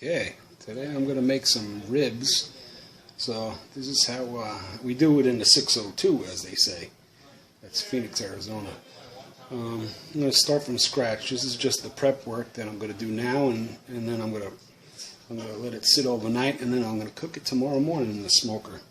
Okay, today I'm going to make some ribs. So this is how we do it in the 602, as they say. That's Phoenix, Arizona. I'm going to start from scratch. This is just the prep work that I'm going to do now, and then I'm going to let it sit overnight, and then I'm going to cook it tomorrow morning in the smoker.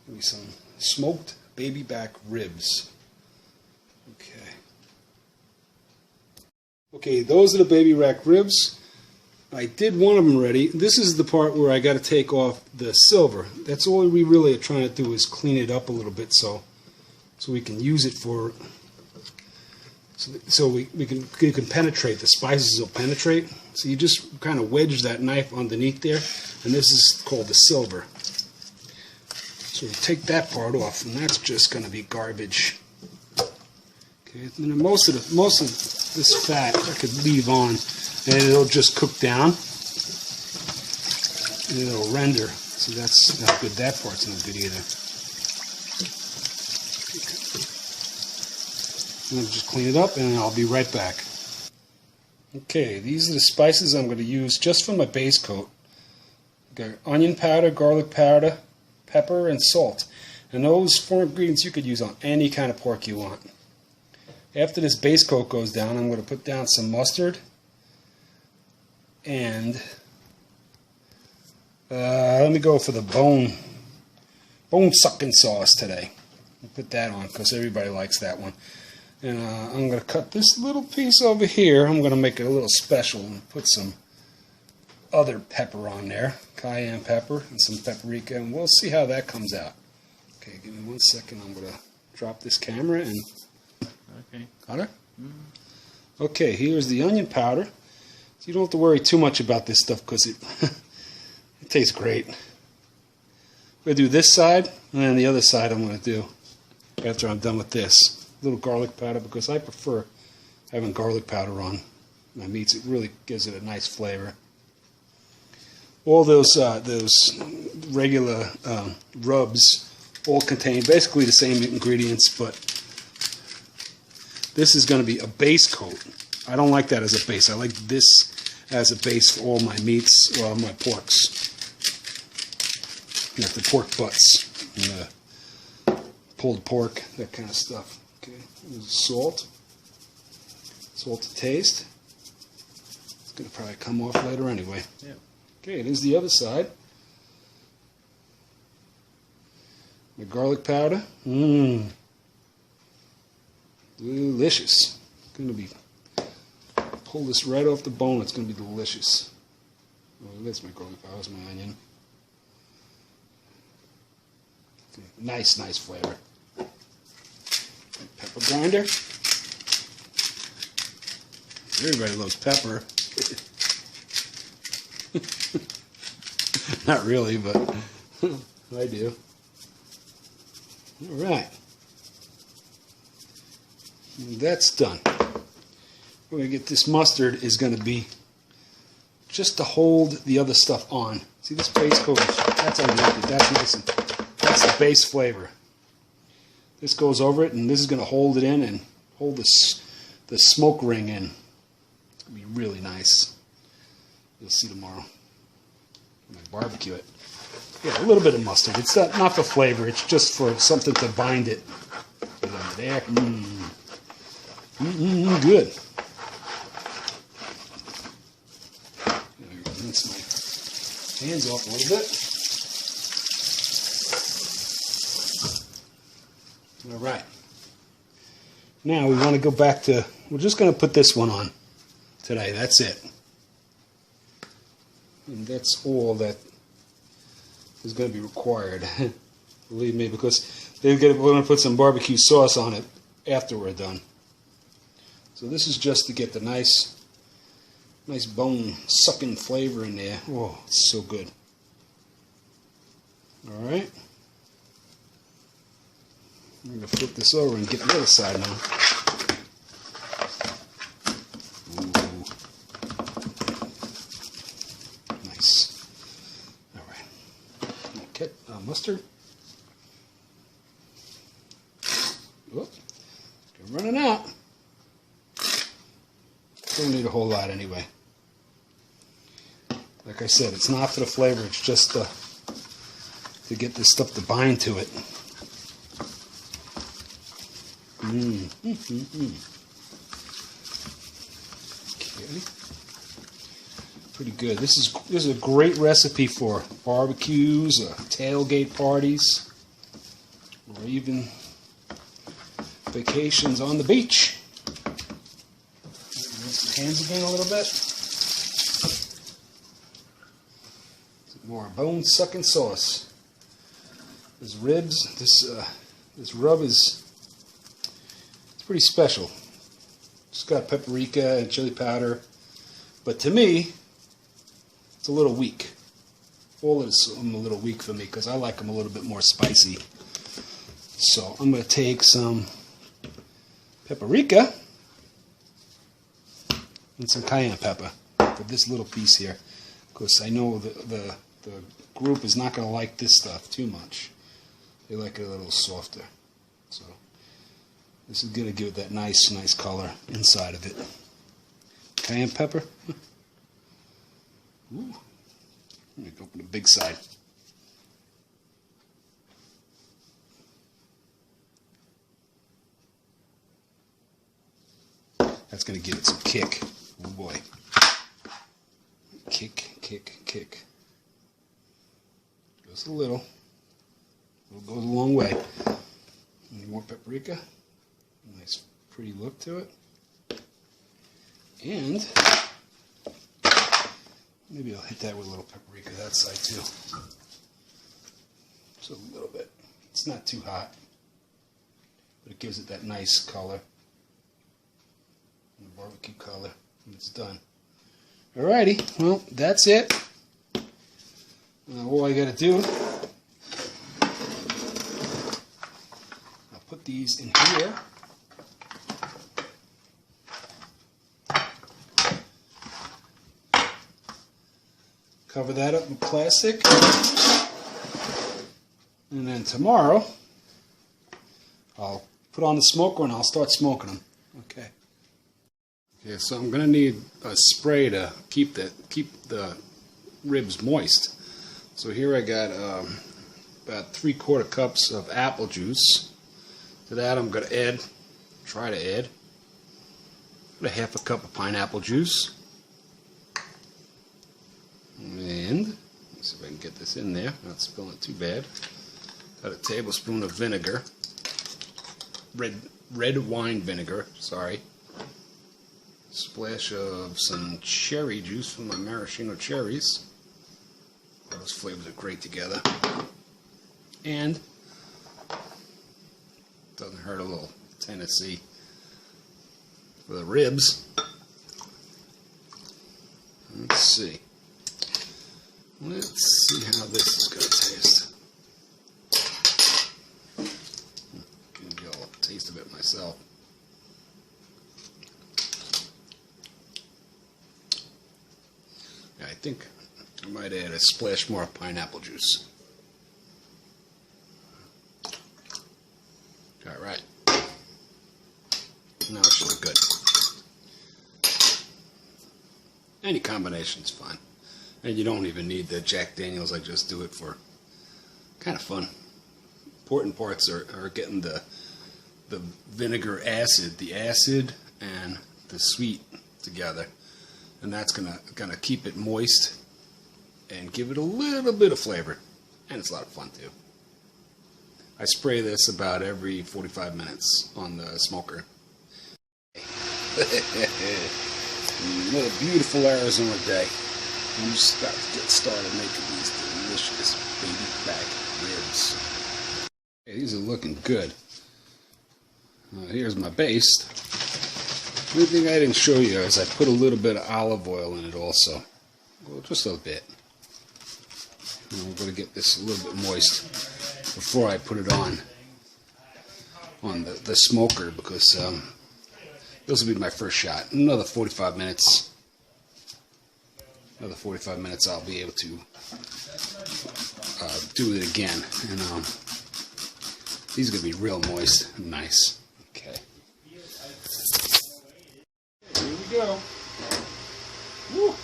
Give me some smoked baby back ribs. Okay, those are the baby back ribs. I did one of them already. This is the part where I got to take off the silver. That's all we really are trying to do, is clean it up a little bit so we can use it for, so we can penetrate. The spices will penetrate. So you just kind of wedge that knife underneath there, and this is called the silver. So we take that part off, and that's just going to be garbage. Okay, and then most of this fat I could leave on, and it'll just cook down, and it'll render. So that's not good. That part's not good either. And I'll just clean it up, and I'll be right back. Okay, these are the spices I'm going to use just for my base coat. Got onion powder, garlic powder, pepper, and salt. And those 4 ingredients you could use on any kind of pork you want. After this base coat goes down, I'm going to put down some mustard and let me go for the bone sucking sauce today. I'll put that on because everybody likes that one. And I'm going to cut this little piece over here. I'm going to make it a little special and put some other pepper on there, cayenne pepper and some paprika, and we'll see how that comes out. Okay, give me 1 second. I'm going to drop this camera and. Okay. Got it? Mm-hmm. Okay, here's the onion powder. So you don't have to worry too much about this stuff because it it tastes great. I'm going to do this side, and then the other side I'm going to do after I'm done with this. A little garlic powder, because I prefer having garlic powder on my meats. It really gives it a nice flavor. All those regular rubs all contain basically the same ingredients, but this is going to be a base coat. I don't like that as a base. I like this as a base for all my meats, or my porks. You know, the pork butts, and the pulled pork, that kind of stuff. Okay, there's salt. Salt to taste. It's going to probably come off later anyway. Yeah. Okay, here's the other side. My garlic powder. Delicious. It's going to be, pull this right off the bone. It's going to be delicious. Oh, that's my garlic powder. That's my onion. Nice flavor. Pepper grinder. Everybody loves pepper. Not really, but I do. All right. That's done. We're going to get this mustard is going to be just to hold the other stuff on. See this base coat? That's unmelted. That's nice, and that's the base flavor. This goes over it, and this is going to hold it in and hold the smoke ring in. It's going to be really nice. You'll see tomorrow when I barbecue it. Yeah, a little bit of mustard. It's not for flavor. It's just for something to bind it. Get it under there. Good. Rinse my hands off a little bit. All right. Now we want to go back to, we're just going to put this one on today. That's it. And that's all that is going to be required. Believe me, because we're going to put some barbecue sauce on it after we're done. So this is just to get the nice bone sucking flavor in there. Oh, it's so good. All right. I'm going to flip this over and get the other side now. Ooh. Nice. All right. Okay, mustard. Oh, it's running out. Don't need a whole lot anyway. Like I said, it's not for the flavor, it's just to get this stuff to bind to it. Okay. Pretty good. This is a great recipe for barbecues, or tailgate parties, or even vacations on the beach. Rinse the hands again a little bit. Some more bone-sucking sauce. This ribs, this rub is pretty special. It's got paprika and chili powder, but to me, it's a little weak. All of this is a little weak for me because I like them a little bit more spicy. So I'm going to take some paprika and some cayenne pepper for this little piece here, because I know the group is not going to like this stuff too much. They like it a little softer. So this is going to give it that nice color inside of it. Cayenne pepper. Ooh. Let me go for the big side. That's going to give it some kick. Oh boy. Kick. Just a little. It goes a long way. Any more paprika. Nice pretty look to it. And maybe I'll hit that with a little paprika that side too. Just a little bit. It's not too hot, but it gives it that nice color. The barbecue color when it's done. Alrighty, well, that's it. All I gotta do, I'll put these in here. Cover that up with plastic. And then tomorrow, I'll put on the smoker and I'll start smoking them. Okay. Okay, so I'm going to need a spray to keep the ribs moist. So here I got about 3/4 cups of apple juice. To that I'm going to try to add about 1/2 cup of pineapple juice. And let's see if I can get this in there, not spilling too bad. Got a tablespoon of vinegar, red wine vinegar, sorry. Splash of some cherry juice from my maraschino cherries. Those flavors are great together. And doesn't hurt a little Tennessee for the ribs. Let's see. Let's see how this is going to taste. Maybe I'll taste a bit myself. I think I might add a splash more pineapple juice. Alright. Now it should look good. Any combination is fine. And you don't even need the Jack Daniels, I just do it for kind of fun. Important parts are getting the vinegar acid, the acid and the sweet together. And that's gonna keep it moist and give it a little bit of flavor. And it's a lot of fun too. I spray this about every 45 minutes on the smoker. Another beautiful Arizona day. I'm just about to get started making these delicious baby back ribs. Okay, these are looking good. Here's my base. The only thing I didn't show you is I put a little bit of olive oil in it also. Well, just a bit. And I'm going to get this a little bit moist before I put it on the smoker, because this will be my first shot. Another 45 minutes. Another 45 minutes I'll be able to do it again. And these are going to be real moist and nice. Okay. Here we go. Woo.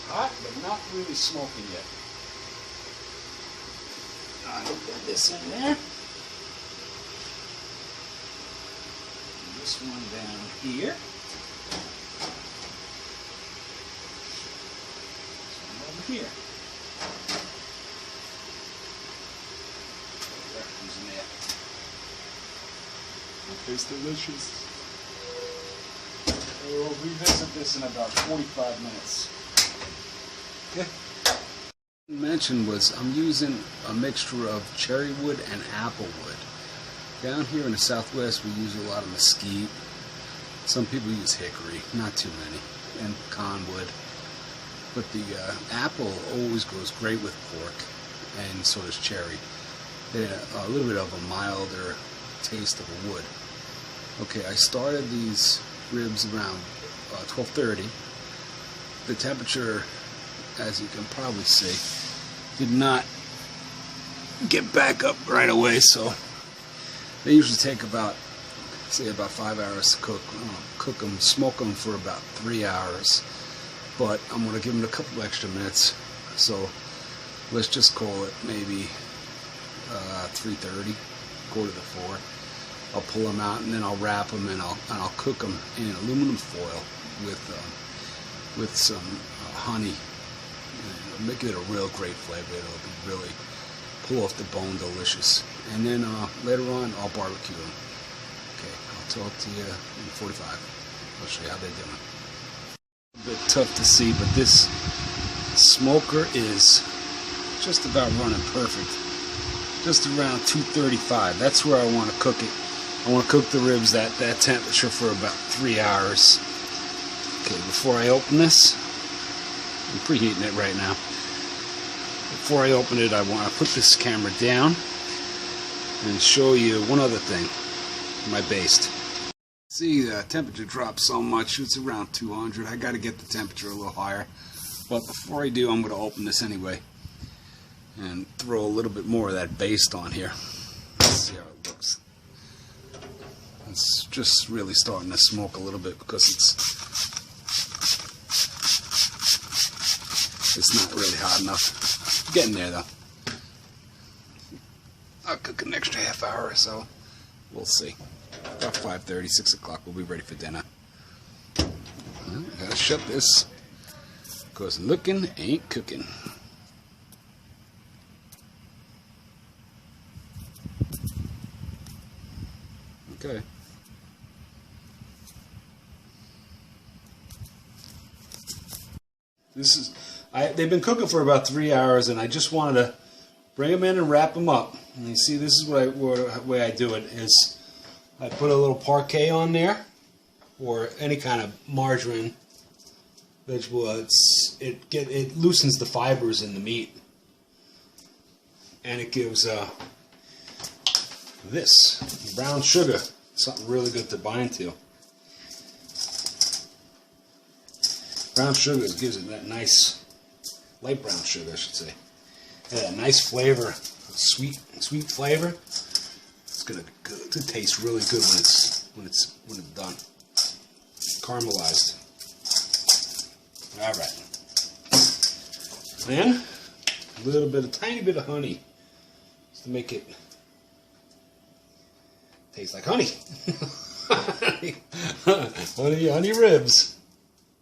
Hot but really smoking yet. I'll put this in there. And this one down here. This one over here. Reference in there. It tastes delicious. We'll revisit this in about 45 minutes. Okay. Mentioned was I'm using a mixture of cherry wood and apple wood. Down here in the Southwest we use a lot of mesquite. Some people use hickory, not too many, and pecan wood. But the apple always goes great with pork, and so does cherry. They a little bit of a milder taste of a wood. Okay, I started these ribs around 12:30. The temperature, as you can probably see, did not get back up right away, so they usually take about 5 hours to cook. Cook them, smoke them for about 3 hours, but I'm going to give them a couple extra minutes, so let's just call it maybe 3:30, quarter to 4. I'll pull them out and then I'll wrap them and I'll cook them in aluminum foil with some honey. It'll make it a real great flavor. It'll be really pull off the bone delicious. And then later on I'll barbecue them. Okay, I'll talk to you in 45. I'll show you how they're doing. A bit tough to see, but this smoker is just about running perfect. Just around 235. That's where I want to cook it. I want to cook the ribs at that temperature for about 3 hours. Okay, before I open this, I'm preheating it right now. Before I open it, I want to put this camera down and show you one other thing, my baste. See, the temperature dropped so much, it's around 200. I got to get the temperature a little higher. But before I do, I'm going to open this anyway and throw a little bit more of that baste on here. Let's see how it looks. It's just really starting to smoke a little bit because it's not really hot enough. Getting there though. I'll cook an extra half hour or so. We'll see. About 5:30, 6 o'clock, we'll be ready for dinner. Gotta shut this because looking ain't cooking. Okay. They've been cooking for about 3 hours, and I just wanted to bring them in and wrap them up. And you see, this is the way I do it is I put a little parquet on there, or any kind of margarine, vegetable. It loosens the fibers in the meat, and it gives this brown sugar something really good to bind to. Brown sugar gives it that nice light brown sugar, I should say. Yeah, that nice flavor, sweet flavor. It's gonna taste really good when it's done. Caramelized. All right. Then a tiny bit of honey, just to make it taste like honey. honey ribs.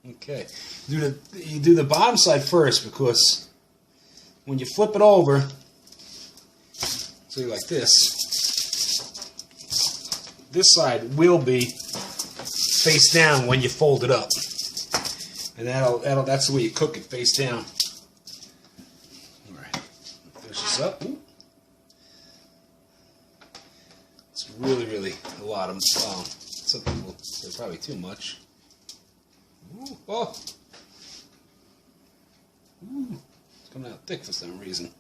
Okay, you do the bottom side first, because when you flip it over, so like this side will be face down when you fold it up, and that's the way you cook it, face down. All right, finish this up. Ooh. It's really a lot of. Some people say probably too much. Ooh, oh. Ooh, it's coming out thick for some reason.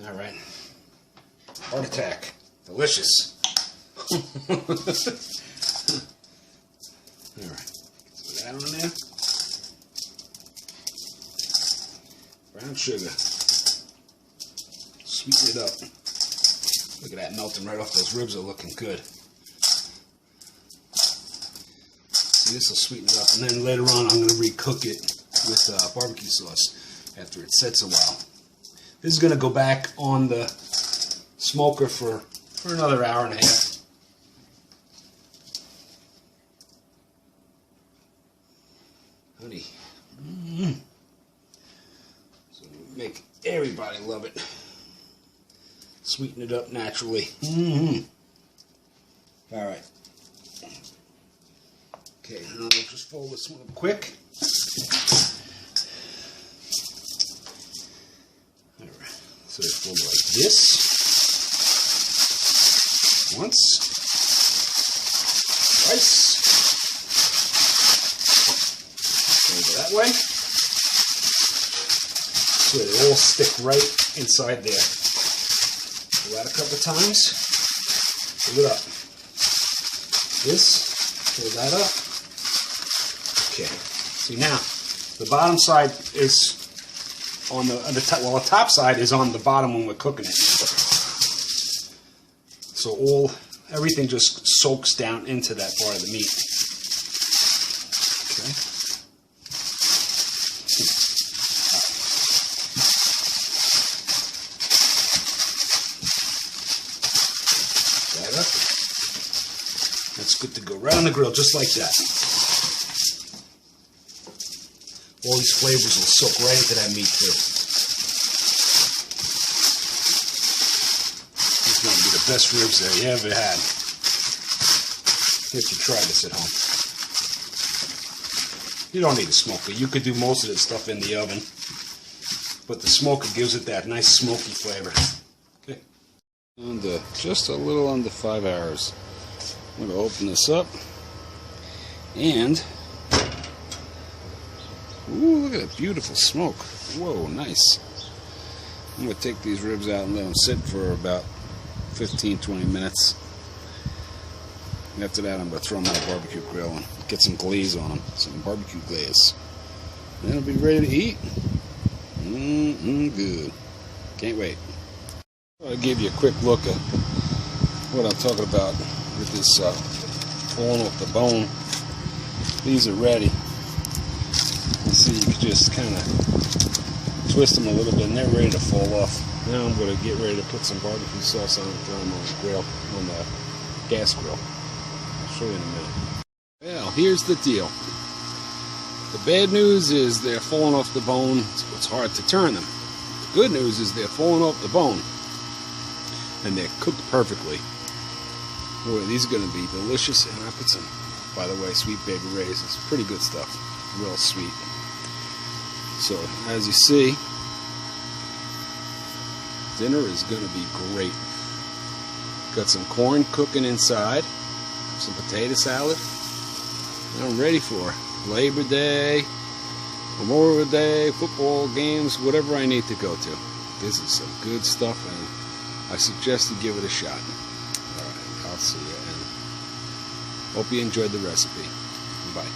All right. Heart attack. Delicious. All right. So that on there. Brown sugar. Sweeten it up. Look at that melting right off. Those ribs are looking good. This will sweeten it up, and then later on I'm going to recook it with barbecue sauce after it sets a while. This is going to go back on the smoker for another hour and a half. Honey. So make everybody love it. Sweeten it up naturally. Alright. Okay, now we'll just fold this one up quick. Alright, so fold it like this. Once. Twice. Fold it that way. So they all stick right inside there. Do that a couple of times. Pull it up. This, pull that up. Okay. See now, the bottom side is on the top. Well, the top side is on the bottom when we're cooking it. So everything just soaks down into that part of the meat. Okay. That up. That's good to go right on the grill, just like that. All these flavors will soak right into that meat too. These are going to be the best ribs that you ever had. If you try this at home. You don't need a smoker. You could do most of this stuff in the oven, but the smoker gives it that nice smoky flavor. Okay. Just a little under 5 hours. I'm going to open this up, and ooh, look at that beautiful smoke. Whoa, nice. I'm going to take these ribs out and let them sit for about 15-20 minutes. And after that, I'm going to throw them on a barbecue grill and get some glaze on them, some barbecue glaze. And then it'll be ready to eat. Good. Can't wait. I'll give you a quick look at what I'm talking about with this falling off the bone. These are ready. You see, you can just kind of twist them a little bit and they're ready to fall off. Now I'm going to get ready to put some barbecue sauce on and throw them on the grill, on the gas grill. I'll show you in a minute. Well, here's the deal. The bad news is they're falling off the bone, so it's hard to turn them. The good news is they're falling off the bone and they're cooked perfectly. Boy, these are going to be delicious. And I put some, by the way, Sweet Baby Ray's. It's pretty good stuff. Real sweet. So, as you see, dinner is going to be great. Got some corn cooking inside, some potato salad, and I'm ready for Labor Day, Memorial Day, football games, whatever I need to go to. This is some good stuff, and I suggest you give it a shot. Alright, I'll see you, and hope you enjoyed the recipe. Bye.